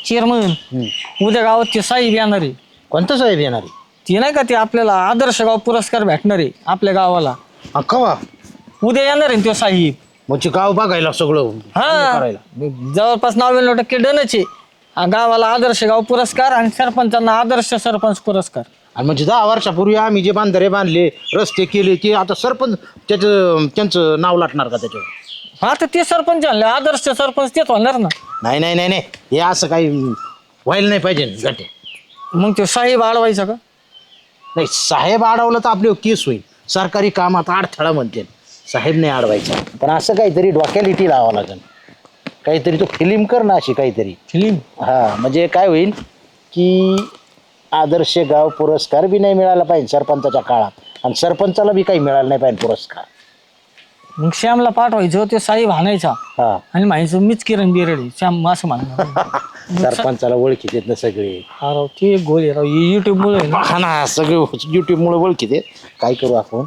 Chairman उद्या गावात ते साहेब येणार आहे. कोणतं साहेब येणार आहे? ते नाही का ते आपल्याला आदर्श गाव पुरस्कार भेटणार आहे आपल्या गावाला. कवा? उद्या येणार आहे तो साहेब. म्हणजे गाव बघायला सगळं हा करायला. जवळपास 99% डनच आहे. गावाला आदर्श गाव पुरस्कार आणि सरपंचांना आदर्श सरपंच पुरस्कार. आणि म्हणजे 10 वर्षापूर्वी आम्ही जे बांधारे बांधले रस्ते केले ते आता सरपंच त्यांचं नाव लाटणार का त्याच्यावर? हा तर ते सरपंच आणले आदर्श सरपंच तेच होणार ना. नाही नाही नाही नाही, हे असं काही व्हायला नाही पाहिजे गटे. मग तो साहेब अडवायचा का? नाही, साहेब अडवलं तर आपले केस होईल. सरकारी कामात अडथळा म्हणते, साहेब नाही अडवायचा. पण असं काहीतरी डोक्यालिटी लावावं लागेल. काहीतरी तो फिल्म कर ना अशी काहीतरी फिल्म. हा, म्हणजे काय होईल की आदर्श गाव पुरस्कार बी नाही मिळाला पाहिजे सरपंचाच्या काळात आणि सरपंचाला बी काही मिळाला नाही पाहिजे पुरस्कार. मग श्यामला पाठवायचं ते साहेब हाणायचा हा, आणि म्हणायचं मीच किरण बिरडे श्याम असं म्हणणार. सरपंचाला ओळखीत येत ना सगळे. हा राव ते एक गोल आहे राव युट्यूब मुळे ना. हा ना, सगळे युट्यूब मुळे ओळखीत आहेत. काय करू आपण,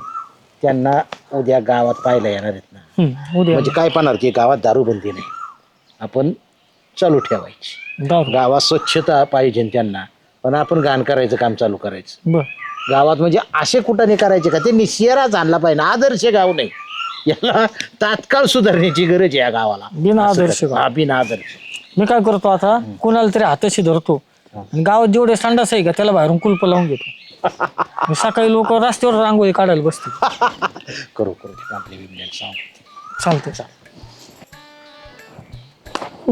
त्यांना उद्या गावात पाहायला येणार आहेत ना. उद्या म्हणजे काय पाहणार की गावात दारूबंदी नाही, आपण चालू ठेवायची. दारू. गावात स्वच्छता पाहिजे त्यांना, पण आपण घाण करायचं काम चालू करायचं. बर गावात म्हणजे असे कुठं करायचे का ते निशेराच आणला पाहिजे. आदर्श गाव नाही, याला तात्काळ सुधारण्याची गरज आहे या गावाला. बिना आदर्श गाव. हा, बिना आदर्श. मी काय करतो आता कुणाला तरी हाताशी धरतो आणि गावात जेवढे संडास आहे का त्याला बाहेरून कुलप लावून घेतो. मग सकाळी लोक रस्त्यावर रांगोळी काढायला बसते. करू करू आपले विज्ञान सांग. चालते चाल.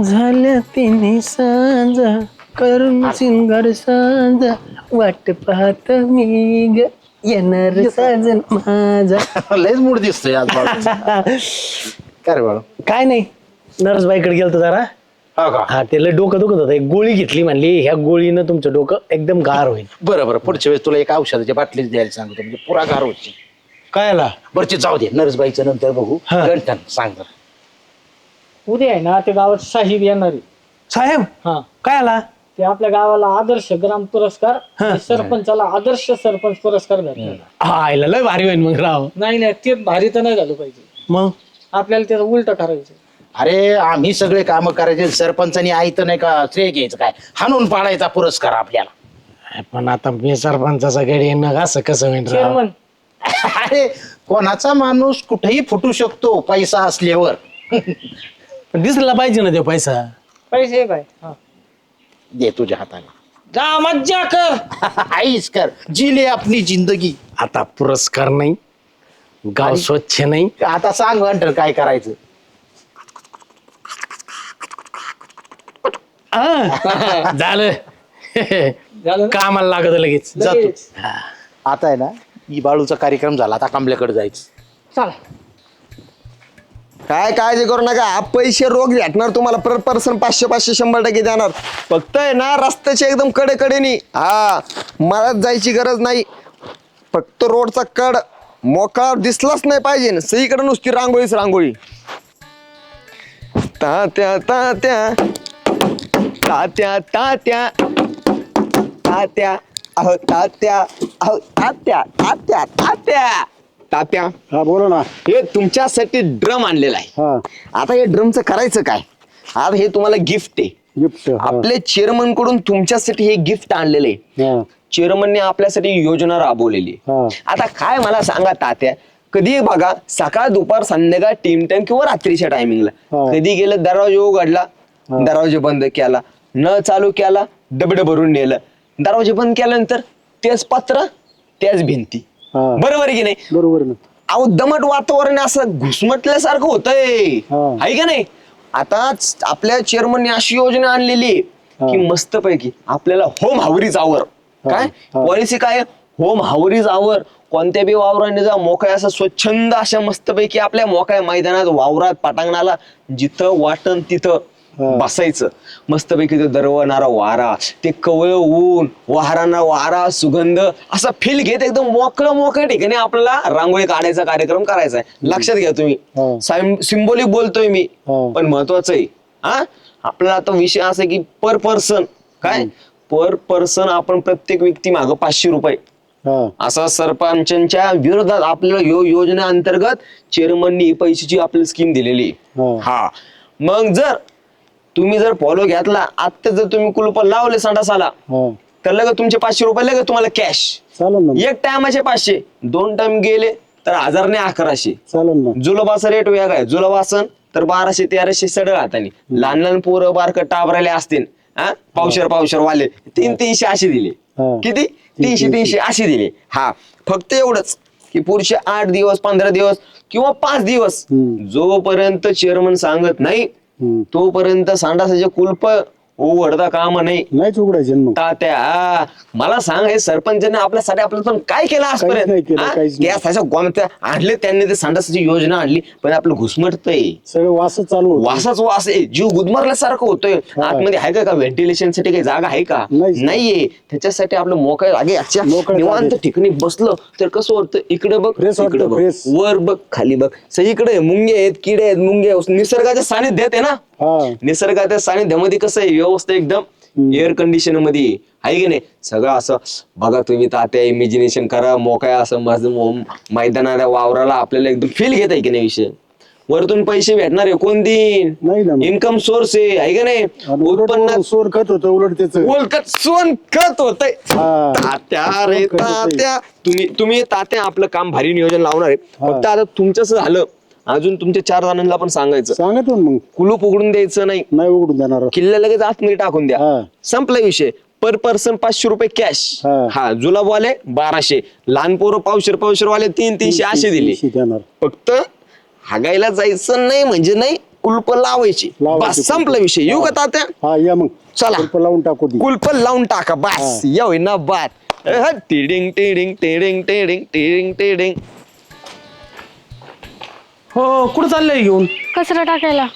झाल्या तिने सांजा करून सिंगार सांजा वाट पाहत मी ग येणार साजन माझा. लयच मूड दिसतोय आज बाळाचा. काय रे बाळा? काय नाही नरसबाईकडे गेलतो जरा. हो का? हा त्याला डोकं दुखत होतं. एक गोळी घेतली म्हणली ह्या गोळीनं तुमचं डोकं एकदम गार होईल. बरं बरं, पुढच्या वेळेस तुला एक औषधाच्या बाटलीच द्यायला सांगतो, म्हणजे पुरा गार होती. काय आला बरं जाऊ दे, नरसबाईचं नंतर बघू. हा. गंठन सांग बरं. उद्या आहे ना ते गावात साहेब येणार आहे. साहेब हा काय आला? ते आपल्या गावाला आदर्श ग्राम पुरस्कार आणि सरपंचाला आदर्श सरपंच पुरस्कार भेटणार. आयला लय भारी होईल मग राव. नाही नाही ते भारी तर नाही झालं पाहिजे. मग आपल्याला त्याचं उलट करायचं. अरे आम्ही सगळे काम करायचे, सरपंचानी आई तर नाही का श्रेय घ्यायचं काय, हाणून पाडायचा पुरस्कार आपल्याला. पण आता मी सरपंचाचा गडी येणं असं कसं होईल राव? चेअरमन अरे कोणाचा माणूस कुठेही फुटू शकतो पैसा असल्यावर. पण दिसला पाहिजे ना ते पैसा. पैसे काय हा. दे तुझ्या हाताने. जा मज्जा कर. आईस कर, जिले आपली जिंदगी. आता पुरस्कार नाही, गाव स्वच्छ नाही. आता सांग गंठन काय करायचं. झालं झालं ना? कामाला लागत लगेच. जातो. लगेच. आता आहे ना, ही बाळूचा कार्यक्रम झाला, आता कांबल्याकडे जायचं. चला. काय काळजी करू नका, पैसे रोख भेटणार तुम्हाला. पर पर्सन 500 100% देणार. फक्त आहे ना रस्त्याच्या एकदम कडेकडेनी. हा, मला जायची गरज नाही. फक्त रोडचा कड मोकळा दिसलाच नाही पाहिजे. सगळीकडे नुसती रांगोळीच रांगोळी. तात्या तात्या तात्या तात्या तात्या अहो तात्या अहो तात्या तात्या तात्या तात्या. हा बोला ना. हे तुमच्यासाठी ड्रम आणलेला आहे. हा, आता हे ड्रमचं करायचं काय? आता हे तुम्हाला गिफ्ट आहे. गिफ्ट. आपले चेअरमन कडून तुमच्यासाठी हे गिफ्ट आणलेले. हा, चेअरमनने आपल्यासाठी योजना राबवलेली. हा. आता काय मला सांगा तात्या, कधी बघा सकाळ दुपार संध्याकाळ टीम टाइम किंवा रात्रीच्या टायमिंगला हा. कधी गेलं दरवाजा उघडला, दरवाजा बंद केला, नळ चालू केला, डबड भरून नेलं, दरवाजा बंद केल्यानंतर तेच पत्र त्याच भिंती. हा. बरोबर आहे की नाही? बरोबर ना. अहो दमट वातावरण असं घुसमटल्यासारखं होतंय, हा. आहे का नाही? आता आपल्या चेअरमनने अशी योजना आणलेली आहे की मस्तपैकी आपल्याला होम हावरीज आवर. काय पॉलिसी काय? होम हावरीज आवर. कोणत्या बी वावराने जा, मोकळ्या असं स्वच्छंद अशा मस्तपैकी आपल्या मोकळ्या मैदानात वावरात पटांगणाला जिथं वाटन तिथं बसायचं. मस्तपैकी ते दरवणारा वारा, ते कवळ ऊन, वाहराना वारा, सुगंध असा फील घेत एकदम मोकळं मोकळ्या ठिकाणी आपल्याला रांगोळी काढायचा कार्यक्रम करायचा आहे. लक्षात घ्या तुम्ही, सिम्बॉलिक बोलतोय मी, पण महत्वाचं आहे. हा, आपल्याला आता विषय असा की पर पर्सन काय, पर पर्सन आपण प्रत्येक व्यक्ती मागं 500 रुपये असा सरपंचांच्या विरोधात आपल्याला योजना अंतर्गत चेअरमननी पैशाची आपल्याला स्कीम दिलेली. हा, मग जर तुम्ही जर फॉलो घेतला आता जर तुम्ही कुलूप लावले संडासाला तर लगेच तुमचे 500 रुपये लगेच तुम्हाला कॅश. चालेल ना, एक टायमाचे 500, 2 टाइम गेले तर 1000 ने 1100. चालेल ना. जुलबाचा रेट वेगळा आहे. जुलब असन तर 1200 1300 सगळं हाताने. लहान लहान पोरं बारकं टाबराले असतील हा पावशर वाले 300 असे दिले. किती 300 असे दिले. हा फक्त एवढंच की पुढचे 8 दिवस 15 दिवस किंवा 5 दिवस जोपर्यंत चेअरमन सांगत नाही तोपर्यंत संडासाचे कुलप उघडता काम नाही. नाहीच उघडायचे ना मग. तात्या मला सांग हे सरपंचाने आपल्यासाठी आपलं पण काय केलं काहीच नाही आजपर्यंत केलं, हा? काहीच नाही. गॅस गोमत्या आणले त्यांनी ते संडासाची योजना आणली पण आपलं घुसमटतंय. सगळं वासच चालू होतं. वासाच वास आहे. जीव गुदमरल्यासारखं होतोय. आतमध्ये आहे का व्हेंटिलेशन साठी काही जागा आहे का? नाहीच. नाहीये. त्याच्यासाठी आपलं मोकळ्या जागे अच्छा मोकळ्या निवांत जागेत. ठिकाणी बसलं तर कसं वाटतं इकडे बघ Fresh वाटतं, इकडे बघ fresh. वर बघ खाली बघ सगळीकडे मुंगे आहेत किडे आहेत मुंगे आहेत. निसर्गाच्या सानिध्यात आहे ना. हा निसर्गाच्या सानिध्यामध्ये कसं आहे व्यवस्था एकदम एअर कंडिशन मध्ये आहे की नाही. सगळं असं बघा तुम्ही तात्या इमॅजिनेशन करा मोकळ्या असं माझं मैदानाला वावराला आपल्याला एकदम फील घेत आहे की नाही विषय. वरतून पैसे भेटणार आहे कोण देईन नाही ना. इन्कम सोर्स आहे का नाही. उत्पन्नात सोर खत होतं उलट त्याचं. बोलकत सोन खत होतंय. हा. तात्या रे खत होतंय. तात्या तुम्ही तात्या आपलं काम भारी नियोजन लावणार आहे. फक्त आता तुमचं झालं अजून तुमच्या 4 जणांना पण सांगायचं सांगतो ना मग. कुलूप उघडून द्यायचं नाही. नाही उघडून देणार. किल्ल्या लगेच आतमध्ये टाकून द्या. हा. संपला विषय. पर पर्सन 500 रुपये कॅश. हा. हा जुलाबवाले 1200 लहान पोरं पावशर वाले 300 असे दिले. 300 देणार. फक्त हागायला जायचं नाही म्हणजे नाही कुलप लावायची लावायची बस संपला विषय. येऊ का तात्या हा या मग. चला. कुलप लावून टाकू दे. कुलप लावून टाका बस येऊ ना बात. Tiding tiding tiding tiding tiding tiding. हो कुठं चाललंय घेऊन कचरा टाकायला.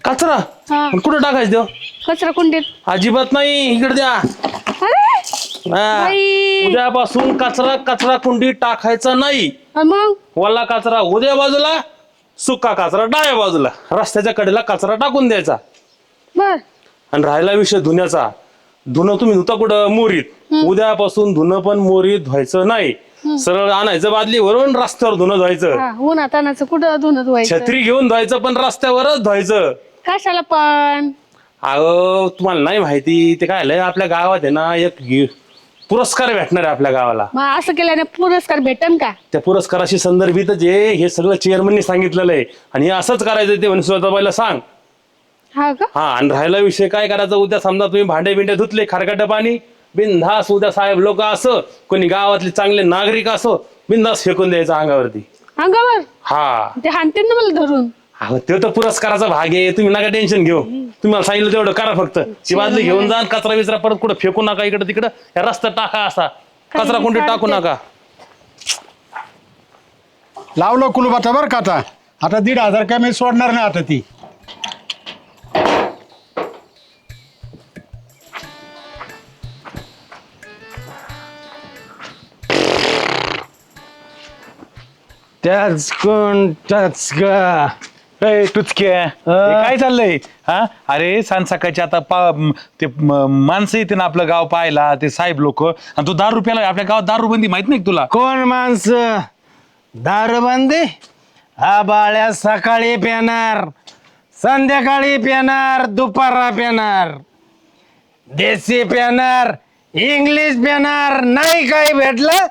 कचरा? हा. पण कुठं टाकायचं देव? कचरा कुंडीत. अजिबात नाही इकडे द्या. अरे हा. बाई. उद्यापासून कचरा कुंडी टाकायचा नाही. आणि मग वल्ला कचरा उद्या बाजूला सुका कचरा डाव्या बाजूला रस्त्याच्या कडेला कचरा टाकून द्यायचा. बर आणि राहिला विषय धुण्याचा. धुणं तुम्ही धुता कुठं मोरीत. उद्यापासून धुणं पण मोरीत धुवायचं नाही. सरळ आणायचं बादलीवरून रस्त्यावर धुणं धुवायचं. हा उन्हा तानाचं कुठं धुणं धुवायचं. छत्री घेऊन धुवायचं पण रस्त्यावरच धुवायचं. कशाला पण. अहो तुम्हाला नाही माहिती ते काय झालंय आपल्या गावात आहे ना एक पुरस्कार भेटणार आहे आपल्या गावाला. मग असं केल्याने पुरस्कार भेटन का. त्या पुरस्काराशी संदर्भितच हे सगळं चेअरमननी सांगितलेलं आहे. आणि हे असंच करायचं ते म्हणजे स्वतःला सांग. हा का. हा आणि राहिला विषय काय करायचा उद्या समजा तुम्ही भांडे बिंडे धुतले खारकट पाणी बिनधास उद्या साहेब लोक असो कोणी गावातले चांगले नागरिक असो बिनधास फेकून द्यायचं अंगावरती. अंगावर. हा ते हाणतील ना मला धरून. अहो तो तर पुरस्काराचा भाग आहे. तुम्ही नका टेन्शन घेऊ. तुम्हाला सांगितलं तेवढं करा फक्त. ती बादली घेऊन जा कचरा विचरा परत कुठं फेकू नका इकडं तिकडं या रस्त्यात टाका असा कचरा कुंडी टाकू नका. लावलं कुलूप आता बरं का. आता 1,500 काय मी सोडणार नाही आता ती. त्याच कोण त्याच गा टुचक्या काय चाललंय हा. अरे सांग सकाळची आता ते माणसं येते ना आपलं गाव पाहायला ते साहेब लोक आणि तू 10 रुपयाला आपल्या गावात दारूबंदी माहित नाही का तुला. कोण माणसं दारूबंदी? हा बाळ्या सकाळी पेणार संध्याकाळी पेणार दुपारा पेणार देशी पेणार इंग्लिश पेणार नाही काही भेटलं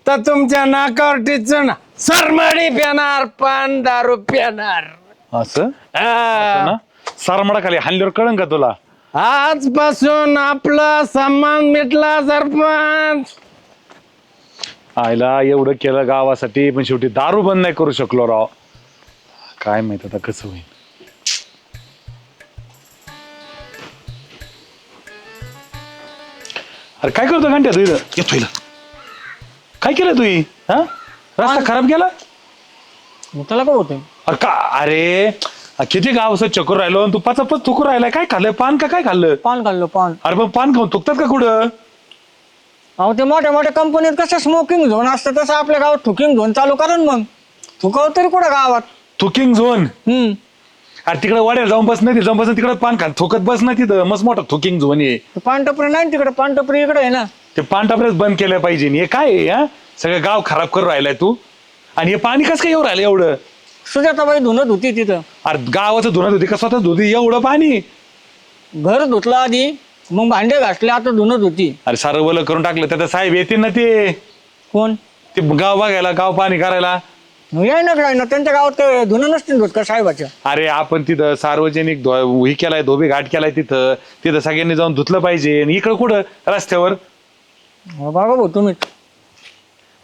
तर तुमच्या नाकावर टिचून सरमाडी पेणार पान दारू पेणार. असं ना सरमडा खाली हाणल्यावर कळन का तुला. आजपासून आपला सन्मान मिटला सरपंच. आईला एवढं केलं गावासाठी पण शेवटी दारू बंद नाही करू शकलो राव. काय माहित आता कसं होईल. अरे काय करतो घंट्या तू इथं येतो इथं काय केलं तू हा रस्ता खराब केला. मग त्याला काय होतंय. अरे का अरे किती गावचं चक्कर राहिलो आणि तू पाचापच थुकू राहिलाय. काय खाल्लंय पान का काय खाल्लं. पान खाल्लं पान. अरे पण पान खाऊन थुकतात का कुठं. अहो ते मोठ्या मोठ्या कंपनीत कसं स्मोकिंग झोन असतं तसं आपल्या गावात थुकिंग झोन चालू करा ना मग. थुकाव तरी कुठं गावात. थुकिंग झोन. अरे तिकडे वाड्याला जाऊन बस नाही जाऊन बस तिकडे पान खा थुकत बस ना तिथं मस्त मोठं थुकिंग झोन आहे. पानटपरी नाही तिकडे पानटपरी इकडे आहे ना. ते पान टापरेच बंद केलं पाहिजे. हे काय आहे हा सगळं गाव खराब करून राहिलाय तू. आणि हे पाणी कसं काय येऊ राहिलं एवढं. सुजाताबाई धुनत होती तिथं. अरे गावाचं धुणं धुती का स्वतः धुती एवढं पाणी. घर धुतलं आधी, मग भांडे घासले, आता धुणत होती. अरे सारं ओलं करून टाकलं त्यात साहेब येतील ना ते कोण? ते गाव बघायला, गाव पाणी करायला. मग याय ना काय ना, त्यांच्या गावात काय धुणं नसतील धुत का साहेबाच्या? अरे आपण तिथं सार्वजनिक ही केलाय, धोबी घाट केलाय तिथं तिथं सगळ्यांनी जाऊन धुतलं पाहिजे. आणि इकडं कुठं रस्त्यावर बाबा भाऊ तुम्ही.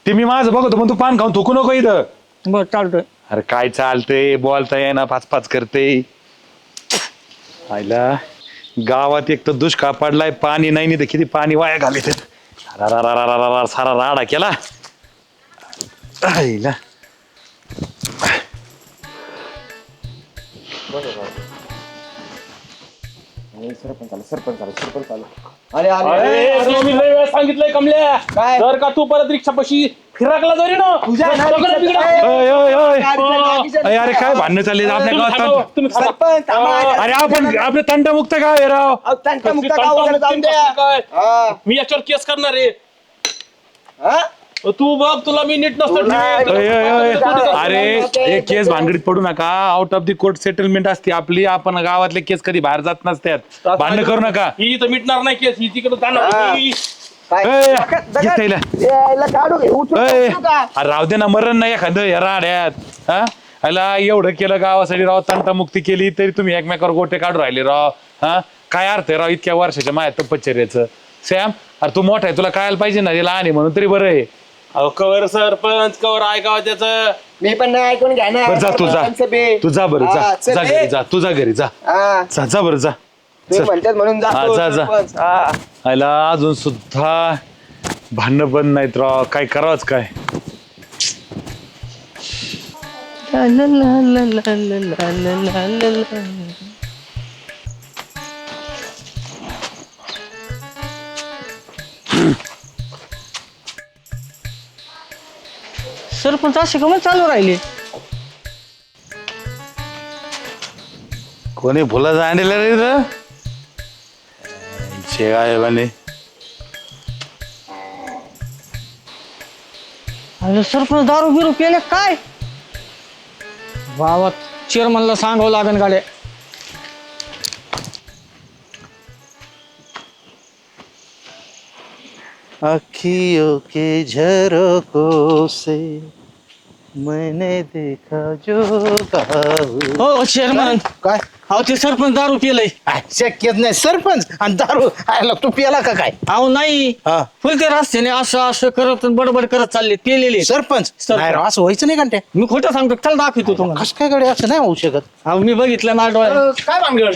ते मी माझं बघतो पण तू पान खाऊन थुकू नको इथं. बरं चालतंय. अरे काय चालतंय, बोलता येईना, पाच पाच करते. आयला गावात एक तर दुष्काळ पडलाय, पाणी नाही तर किती पाणी वाया घालत सारा राडा केला. आईला अरे मी लय वेळा सांगितलंय कमल्या, जर का तू परत रिक्षापाशी फिरकला जरी ना ओय, ओय, ओय. अय, अरे काय भांडणं चालले आपल्या गावात? अरे आपण आपलं तंटमुक्त गाव आहे राव. मी याच्यावर केस करणार आहे. तू बघ, तुला मी नीट नसतो ओय, ओय, ओय. अरे एक केस भानगडीत पडू नका. Out of the court settlement असते आपली. आपण गावातले केस कधी बाहेर जात नसतात. भांडणं करू नका. ही तर मिटणार नाही केस, ही तिकडे जाणार. अरे राव दे ना, मरण नाही एखादं या राड्यात. हा याला एवढं केलं गावासाठी राव, तंटामुक्ती केली तरी तुम्ही एकमेकावर गोटे काढून राहिले राव. हा काय अर्थ आहे राव इतक्या वर्षाच्या माझ्या तपश्चर्याचं? सॅम अरे तू मोठा आहे, तुला कळायला पाहिजे ना, लहान आहे म्हणून तरी बरं आहे. अहो कवर सरपंच, कवर ऐकावं त्याचं. मी पण नाही ऐकून घ्या ना. बरं जा तू जा, तू जा बरं जा, जा घरी जा, तू जा घरी जा, जा जा बरं जा. तुम्ही म्हणतात म्हणून हा, जा जा. सरपंच. हा. आयला अजून सुद्धा भांडणं बंद नाहीत राव, काय करावंच काय? सरपंच असे का मग चालू राहिले? कोणी फुलं आणलेलं रे इथं? काय म्हणे अरे सरपंच दारू बिरू केले काय? गावात चेअरमनला सांगावं लागेल गाड्या. अखियों के झरोकों से मैंने देखा जो हो चेअरमन, काय अहो ते सरपंच दारू पिलंय. शक्यच नाही सरपंच आणि दारू आयला तू पिला का काय? अहो नाही, हा. फुलते रस्त्याने असं असं करत बडबड करत चालले, पिलेले. सरपंच सरपंच. नाही राव, असं व्हायचं नाही घंटे. मी खोटं सांगतो, चल दाखवतो तुम्हाला. कसं काय कडे असं नाही होऊ शकत. अहो मी बघितलं माझ्या डोळ्यात. काय भानगड?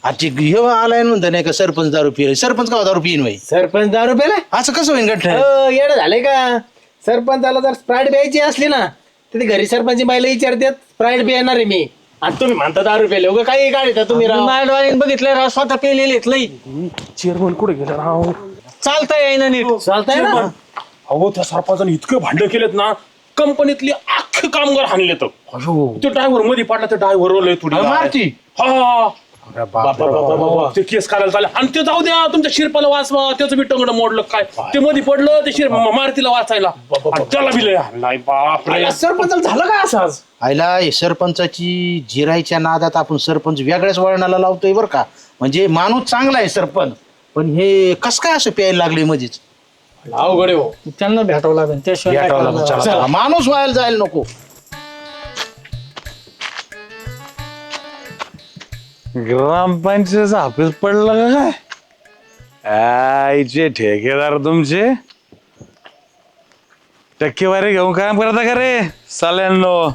आजची हे आलाय म्हणता नाही का सरपंच दारू पिले. सरपंच का दारू पिईन बाई? सरपंच दारू पेला असं कसं होईन गंठ? येणं झालंय का? सरपंचाला जर स्प्राईट प्यायची असली ना तर ती घरी सरपंच बाईला विचारतात स्प्राईट पिणार आहे मी, आणि तुम्ही म्हणता दारू पेले उगा काही गाडी तुम्ही मी राव. माझ्या डोळ्याने बघितलंय राव, स्वतः पिलेले लई. चेअरमन कुठे गेला राव? चालता येईना नीट. चालतंय ना. अहो त्या सरपंचाने इतके भांडण केलेत ना, कंपनीतले अख्खे कामगार हाणले तर. तो ड्रायव्हर मध्ये पडला, तर ड्रायव्हर थोडी मारती? हा ते केस करायला चालले. आणि ते जाऊ द्या, तुमच्या शिरपाला वाचवा, त्याचं बी टंगडं मोडलं काय, ते मध्ये पडलं ते शिर मारतीला वाचायला, आणि त्याला बी लय हाणलाय. बापरे. सरपंचाला झालं का असं आज? आयला हे सरपंचाची जिरायच्या नादात आपण सरपंच वेगळ्याच वळणाला लावतोय बरं का. म्हणजे माणूस चांगला आहे सरपंच, पण हे कस काय असं प्यायला लागले मध्येच? अवघड आहे हो. त्यांना भेटावं लागेल, त्याशिवाय काय भेटावं करणार? लागेल. चला, माणूस व्हायला जायला नको. ग्रामपंचायत ऑफिस पडलं का काय? आईचे ठेकेदार तुमचे टक्केवारी घेऊन काम करता का रे साल्यांनो?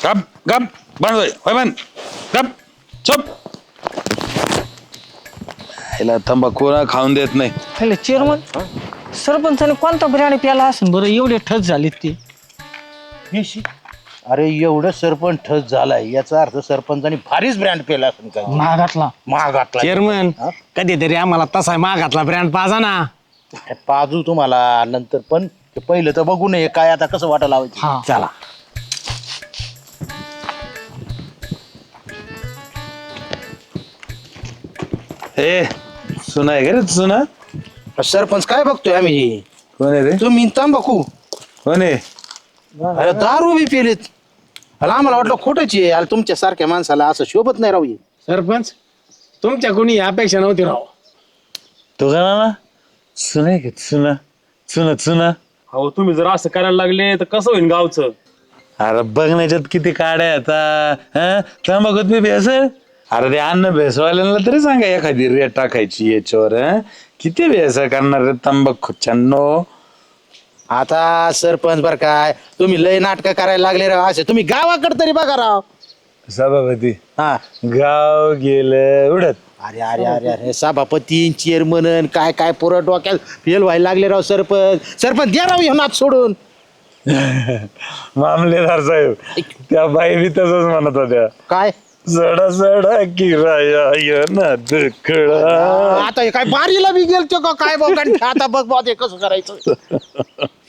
गप गप बंद होय होय बंद गप चुप याला तंबाखू खाऊन देत नाही. पहिले चेअरमन सरपंचाने कोणता ब्रँड प्याला असेल बरं एवढे ठस झालेत ते. अरे एवढं सरपंच ठस झालाय याचा अर्थ सरपंचानी भारीच ब्रँड पेला असेल काय महागातला. महागातला चेअरमन कधीतरी आम्हाला तसा मागातला ब्रँड पाजा ना. पाजू तुम्हाला नंतर, पण ते पहिलं तर बघू नये काय आता कसं वाटा लावायचं. हा चला ए सुना आहे का रे सुना? सरपंच काय बघतोय आम्ही? कोण आहे रे? तुम्ही तंबाखू कोण आहे? अरे दारू बी पेलेत. अरे आम्हाला वाटलं खोटंच आहे. अरे तुमच्या सारख्या माणसाला असं शोभत नाही राहू हे. सरपंच तुमच्या कोणी अपेक्षा नव्हती राव. तो का ना सुना आहे का सुना सुना सुना? अहो तुम्ही जर असं करायला लागले तर कसं होईल गावचं? अरे बघण्याच्यात किती काड्या आता तंबाखूत मी भेसळ. अरे ते अन्न भेसवाल्यांना तरी सांगा एखादी रेट टाकायची याच्यावर. किती भेसळ करणार रे तंबाखूच्यांनो. आता सरपंच बर काय तुम्ही लय नाटकं करायला लागले राव असे. तुम्ही गावाकडे तरी बघा राव. सभापती हा गाव गेलं उडत. अरे अरे अरे अरे सभापती चेअरमन काय काय पोरं डोक्यात फेल व्हायला लागले राव. सरपंच सरपंच द्या राव ह्यो नाच सोडून. मामलेदार साहेब त्या बाई बी तसंच म्हणत होत्या. काय सडा सडा किराया ना दुखडा. आता हे काय बारीला बी गेलतो का काय बघ. आता बघ बघ कसं करायचं.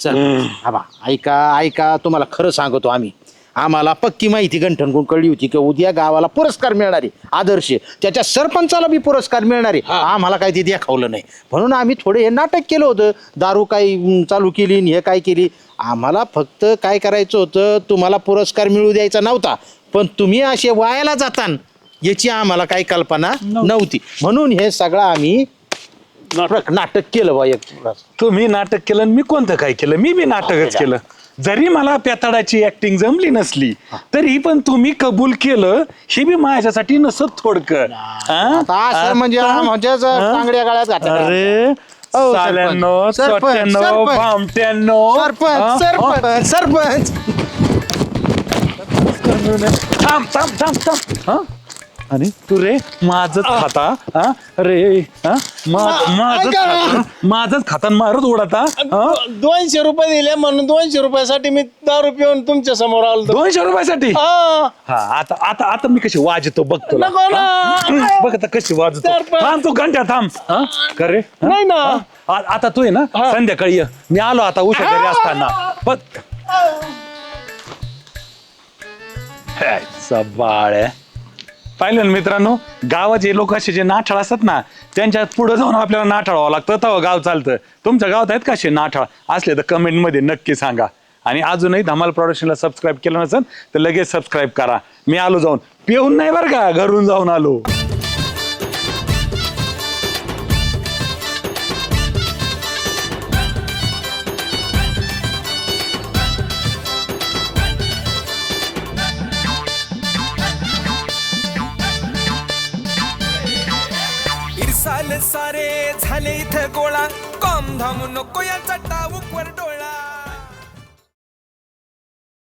चल आबा ऐका ऐका तुम्हाला खरं सांगतो आम्ही. आम्हाला पक्की माहिती गंठनकडून कळली होती की उद्या गावाला पुरस्कार मिळणारे आदर्श त्याच्या सरपंचाला बी पुरस्कार मिळणारे. आम्हाला काही ते दाखवलं नाही म्हणून आम्ही थोडे हे नाटक केलं होतं. दारू काही चालू केली आणि हे काय केली. आम्हाला फक्त काय करायचं होतं तुम्हाला पुरस्कार मिळू द्यायचा नव्हता. पण तुम्ही असे वायाला जातान याची आम्हाला काही कल्पना नव्हती. म्हणून हे सगळं आम्ही नाटक केलं बा एक. तुम्ही नाटक केलं आणि मी कोणतं काय केलं? मी बी नाटकच केलं. जरी मला पेताडाची ऍक्टिंग जमली नसली तरी पण तुम्ही कबूल केलं हे बी माझ्यासाठी नसत थोडकं. असं म्हणजे म्हणजे चांगल्या गाळ्यात घातलं. अरे हो, साल्यांनो, सरपंच, चोट्यांनो, सरपंच. भामट्यांनो. सरपंच सरपंच सरपंच थांब थांब थांब थांब. हा? आणि तू रे माझच खाता हा रे माझच खाता मारत उडता. 200 रुपये दिले म्हणून 200 रुपयासाठी मी दारू पिऊन तुमच्या समोर आलो. 200 रुपयासाठी? हा. हा आता आता आता मी कशी वाजतो बघतो. नको ना. बघ आता कशी वाजतो. सरपंच. थांब तू घंटा थांब. हा? कर रे. हा? नाही ना. हा? आता तू आहे ना संध्याकाळी ये. मी आलो आता उशा घरी असताना. बघ बाळ पाहिलं ना मित्रांनो, गावात जे लोक असे जे नाठाळ असतात ना त्यांच्या पुढे जाऊन आपल्याला नाठाळ व्हावं लागतं तेव्हा गाव चालतं. तुमच्या गावात आहेत का असे नाठाळ असले तर कमेंटमध्ये नक्की सांगा. आणि अजूनही धमाल प्रोडक्शनला सबस्क्राईब केलं नसेल तर लगेच सबस्क्राईब करा. मी आलो जाऊन पिऊन नाही बरं का, घरून जाऊन आलो. सारे झाले इथे गोळा कॉम धाम नको या चट्टा वर डोळा.